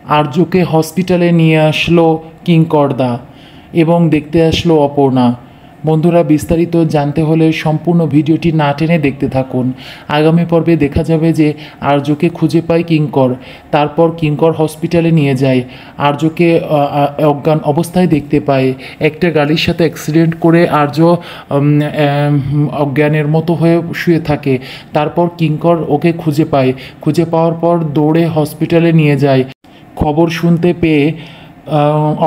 আর্যকে হসপিটালে নিয়ে আসলো কিঙ্করদা এবং দেখতে আসলো অপর্ণা। বন্ধুরা, বিস্তারিত জানতে হলে সম্পূর্ণ ভিডিওটি না টেনে দেখতে থাকুন। আগামী পর্বে দেখা যাবে যে আর্যকে খুঁজে পায় কিঙ্কর, তারপর কিঙ্কর হসপিটালে নিয়ে যায়। আর্যকে অজ্ঞান অবস্থায় দেখতে পায়। একটা গাড়ির সাথে অ্যাক্সিডেন্ট করে আর্য অজ্ঞানের মতো হয়ে শুয়ে থাকে। তারপর কিঙ্কর ওকে খুঁজে পায়। খুঁজে পাওয়ার পর দৌড়ে হসপিটালে নিয়ে যায়। খবর শুনতে পেয়ে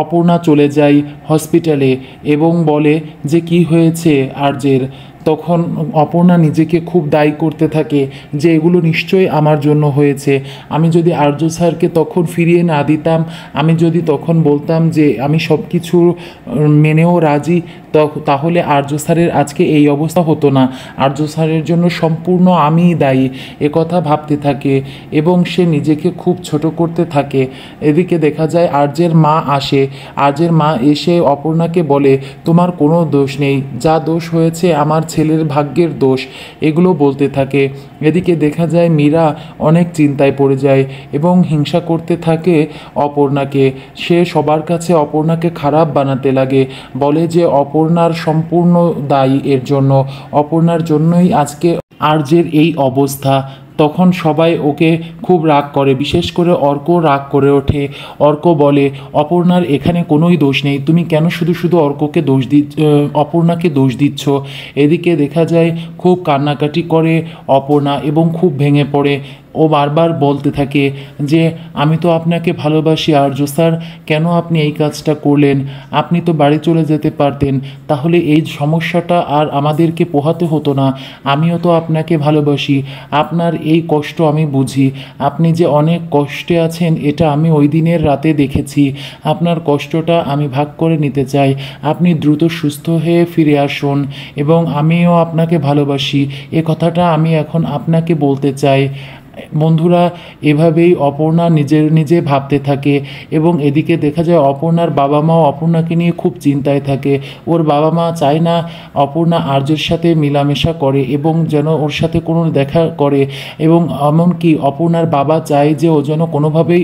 অপর্ণা চলে যায় হসপিটালে এবং বলে যে কি হয়েছে আর্যের। তখন অপর্ণা নিজেকে খুব দায়ী করতে থাকে যে এগুলো নিশ্চয়ই আমার জন্য হয়েছে। আমি যদি আর্য স্যারকে তখন ফিরিয়ে না দিতাম, আমি যদি তখন বলতাম যে আমি সব কিছু মেনেও রাজি, তাহলে আর্য স্যারের আজকে এই অবস্থা হতো না। আর্য স্যারের জন্য সম্পূর্ণ আমিই দায়ী, একথা ভাবতে থাকে এবং সে নিজেকে খুব ছোট করতে থাকে। এদিকে দেখা যায় আর্যের মা আসে। আর্যের মা এসে অপর্ণাকে বলে, তোমার কোনো দোষ নেই, যা দোষ হয়েছে আমার ছেলের ভাগ্যের দোষ, এগুলো বলতে থাকে। এদিকে দেখা যায় মীরা অনেক চিন্তায় পড়ে যায় এবং হিংসা করতে থাকে অপর্ণাকে। সে সবার কাছে অপর্ণাকে খারাপ বানাতে লাগে, বলে যে অপর্ণার সম্পূর্ণ দায়ী এর জন্য, অপর্ণার জন্যই আজকে আর্যের এই অবস্থা। তখন সবাই ওকে খুব রাগ করে, বিশেষ করে অর্ক রাগ করে ওঠে। অর্ক বলে, অপর্ণার এখানে কোনোই দোষ নেই, তুমি কেন শুধু শুধু অর্ককে দোষ অপর্ণাকে দোষ দিচ্ছ। এদিকে দেখা যায় খুব কান্নাকাটি করে অপর্ণা এবং খুব ভেঙে পড়ে। ও বারবার বলতে থাকে যে আমি তো আপনাকে ভালোবাসি আর্য স্যার, কেন আপনি এই কাজটা করলেন? আপনি তো বাড়ি চলে যেতে পারতেন, তাহলে এই সমস্যাটা আর আমাদেরকে পোহাতে হতো না। আমিও তো আপনাকে ভালোবাসি, আপনার এই কষ্ট আমি বুঝি। আপনি যে অনেক কষ্টে আছেন এটা আমি ওই দিনের রাতে দেখেছি। আপনার কষ্টটা আমি ভাগ করে নিতে চাই। আপনি দ্রুত সুস্থ হয়ে ফিরে আসুন এবং আমিও আপনাকে ভালোবাসি, এ কথাটা আমি এখন আপনাকে বলতে চাই। বন্ধুরা, এভাবেই অপর্ণা নিজে ভাবতে থাকে এবং এদিকে দেখা যায় অপর্ণার বাবা মাও অপর্ণাকে নিয়ে খুব চিন্তায় থাকে। ওর বাবা মা চায় না অপর্ণা আর্যের সাথে মেলামেশা করে এবং যেন ওর সাথে কোনো দেখা করে, এবং এমনকি অপর্ণার বাবা চায় যে ও যেন কোনোভাবেই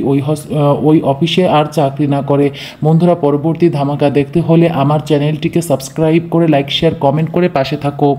ওই অফিসে আর চাকরি না করে। বন্ধুরা, পরবর্তী ধামাকা দেখতে হলে আমার চ্যানেলটিকে সাবস্ক্রাইব করে লাইক শেয়ার কমেন্ট করে পাশে থাকো।